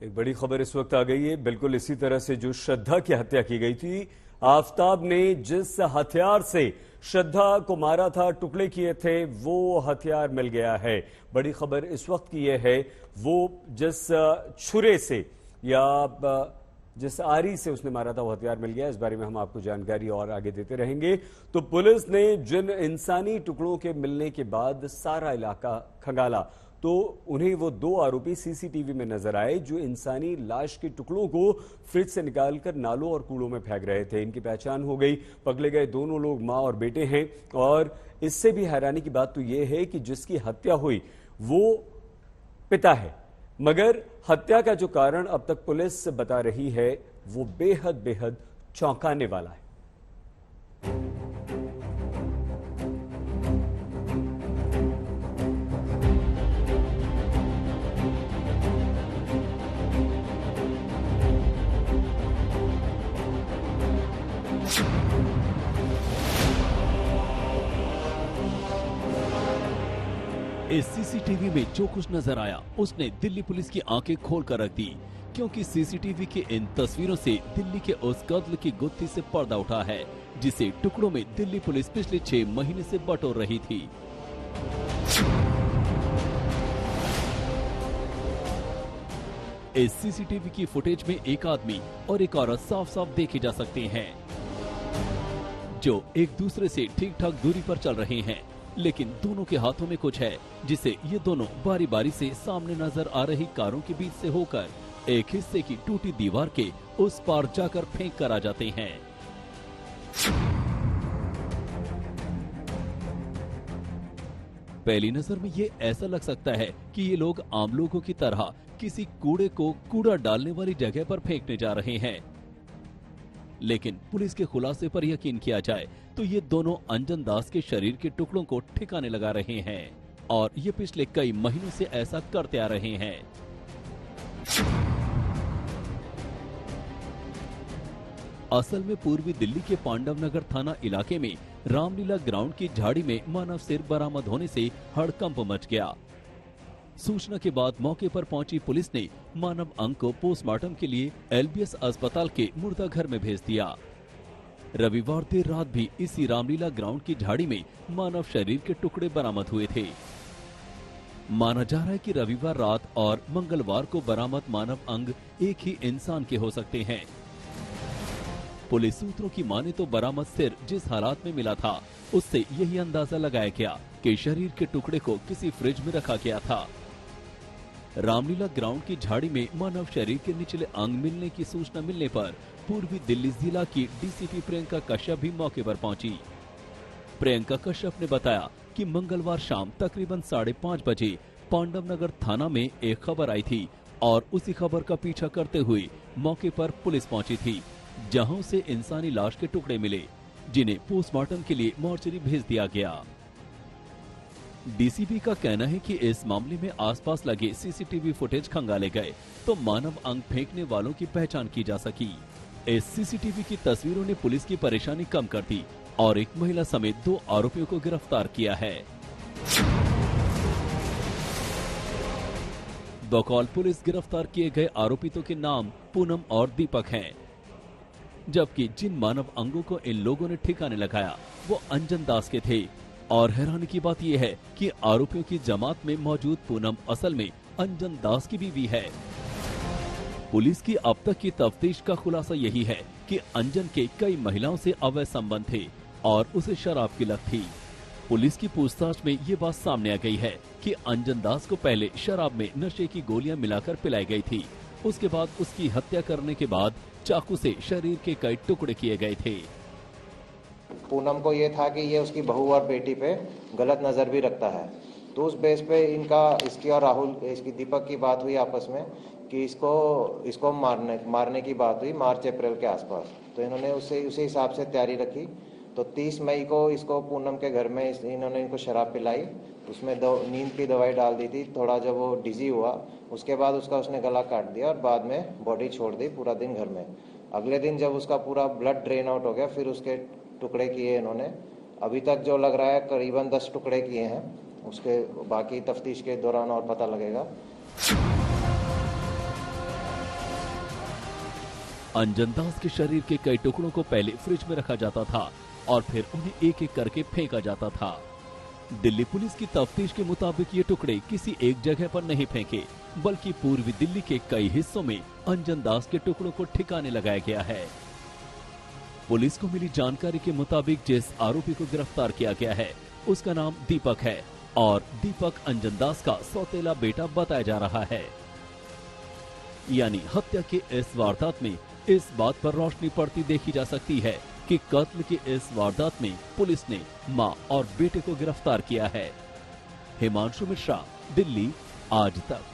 एक बड़ी खबर इस वक्त आ गई है। बिल्कुल इसी तरह से जो श्रद्धा की हत्या की गई थी, आफताब ने जिस हथियार से श्रद्धा को मारा था, टुकड़े किए थे, वो हथियार मिल गया है। बड़ी खबर इस वक्त की यह है, वो जिस छुरे से या जिस आरी से उसने मारा था वो हथियार मिल गया। इस बारे में हम आपको जानकारी और आगे देते रहेंगे। तो पुलिस ने जिन इंसानी टुकड़ों के मिलने के बाद सारा इलाका खंगाला, तो उन्हें वो दो आरोपी सीसीटीवी में नजर आए जो इंसानी लाश के टुकड़ों को फ्रिज से निकालकर नालों और कूड़ों में फेंक रहे थे। इनकी पहचान हो गई। पकड़े गए दोनों लोग मां और बेटे हैं। और इससे भी हैरानी की बात तो यह है कि जिसकी हत्या हुई वो पिता है, मगर हत्या का जो कारण अब तक पुलिस बता रही है वो बेहद बेहद चौंकाने वाला है। इस सीसीटीवी में जो कुछ नजर आया उसने दिल्ली पुलिस की आंखें खोलकर रख दी, क्योंकि सीसीटीवी की इन तस्वीरों से दिल्ली के उस कत्ल की गुत्थी से पर्दा उठा है जिसे टुकड़ों में दिल्ली पुलिस पिछले 6 महीने से बटोर रही थी। इस सीसीटीवी की फुटेज में एक आदमी और एक औरत साफ साफ देखे जा सकते हैं जो एक दूसरे से ठीक ठाक दूरी पर चल रहे हैं, लेकिन दोनों के हाथों में कुछ है जिसे ये दोनों बारी बारी से सामने नजर आ रही कारों के बीच से होकर एक हिस्से की टूटी दीवार के उस पार जाकर फेंक कर आ जाते हैं। पहली नजर में ये ऐसा लग सकता है कि ये लोग आम लोगों की तरह किसी कूड़े को कूड़ा डालने वाली जगह पर फेंकने जा रहे हैं, लेकिन पुलिस के खुलासे पर यकीन किया जाए तो ये दोनों अंजन दास के शरीर के टुकड़ों को ठिकाने लगा रहे हैं और ये पिछले कई महीनों से ऐसा करते आ रहे हैं। असल में पूर्वी दिल्ली के पांडव नगर थाना इलाके में रामलीला ग्राउंड की झाड़ी में मानव सिर बरामद होने से हड़कंप मच गया। सूचना के बाद मौके पर पहुंची पुलिस ने मानव अंग को पोस्टमार्टम के लिए एलबीएस अस्पताल के मुर्दा घर में भेज दिया। रविवार देर रात भी इसी रामलीला ग्राउंड की झाड़ी में मानव शरीर के टुकड़े बरामद हुए थे। माना जा रहा है कि रविवार रात और मंगलवार को बरामद मानव अंग एक ही इंसान के हो सकते हैं। पुलिस सूत्रों की माने तो बरामद सिर जिस हालात में मिला था उससे यही अंदाजा लगाया गया कि शरीर के टुकड़े को किसी फ्रिज में रखा गया था। रामलीला ग्राउंड की झाड़ी में मानव शरीर के निचले अंग मिलने की सूचना मिलने पर पूर्वी दिल्ली जिला की डीसीपी प्रियंका कश्यप भी मौके पर पहुंची। प्रियंका कश्यप ने बताया कि मंगलवार शाम तकरीबन 5:30 बजे पांडव नगर थाना में एक खबर आई थी और उसी खबर का पीछा करते हुए मौके पर पुलिस पहुंची थी, जहां उसे इंसानी लाश के टुकड़े मिले जिन्हें पोस्टमार्टम के लिए मोर्चरी भेज दिया गया। डीसीपी का कहना है कि इस मामले में आसपास लगे सीसीटीवी फुटेज खंगाले गए तो मानव अंग फेंकने वालों की पहचान की जा सकी। इस सीसीटीवी की तस्वीरों ने पुलिस की परेशानी कम कर दी और एक महिला समेत 2 आरोपियों को गिरफ्तार किया है। बकौल पुलिस गिरफ्तार किए गए आरोपितों के नाम पूनम और दीपक हैं, जबकि जिन मानव अंगों को इन लोगों ने ठिकाने लगाया वो अंजन दास के थे। और हैरानी की बात यह है कि आरोपियों की जमात में मौजूद पूनम असल में अंजन दास की बीवी है। पुलिस की अब तक की तफ्तीश का खुलासा यही है कि अंजन के कई महिलाओं से अवैध संबंध थे और उसे शराब की लत थी। पुलिस की पूछताछ में ये बात सामने आ गई है कि अंजन दास को पहले शराब में नशे की गोलियां मिलाकर पिलाई गई थी। उसके बाद उसकी हत्या करने के बाद चाकू से शरीर के कई टुकड़े किए गए थे। पूनम को ये था कि ये उसकी बहू और बेटी पे गलत नज़र भी रखता है, तो उस बेस पे इसकी और राहुल इसकी दीपक की बात हुई आपस में कि इसको मारने की बात हुई मार्च अप्रैल के आसपास। तो इन्होंने उसी हिसाब से तैयारी रखी। तो 30 मई को इसको पूनम के घर में इन्होंने इनको शराब पिलाई, उसमें नींद की दवाई डाल दी थी। थोड़ा जब वो डिजी हुआ उसके बाद उसने गला काट दिया और बाद में बॉडी छोड़ दी पूरा दिन घर में। अगले दिन जब उसका पूरा ब्लड ड्रेन आउट हो गया फिर उसके टुकड़े किए इन्होंने। अभी तक जो लग रहा है करीबन 10 टुकड़े किए हैं, उसके बाकी तफ्तीश के दौरान और पता लगेगा। अंजन दास के शरीर के कई टुकड़ों को पहले फ्रिज में रखा जाता था और फिर उन्हें एक एक करके फेंका जाता था। दिल्ली पुलिस की तफ्तीश के मुताबिक ये टुकड़े किसी एक जगह पर नहीं फेंके, बल्कि पूर्वी दिल्ली के कई हिस्सों में अंजन दास के टुकड़ों को ठिकाने लगाया गया है। पुलिस को मिली जानकारी के मुताबिक जिस आरोपी को गिरफ्तार किया गया है उसका नाम दीपक है और दीपक अंजन दास का सौतेला बेटा बताया जा रहा है। यानी हत्या के इस वारदात में इस बात पर रोशनी पड़ती देखी जा सकती है कि कत्ल की इस वारदात में पुलिस ने मां और बेटे को गिरफ्तार किया है। हिमांशु मिश्रा, दिल्ली, आज तक।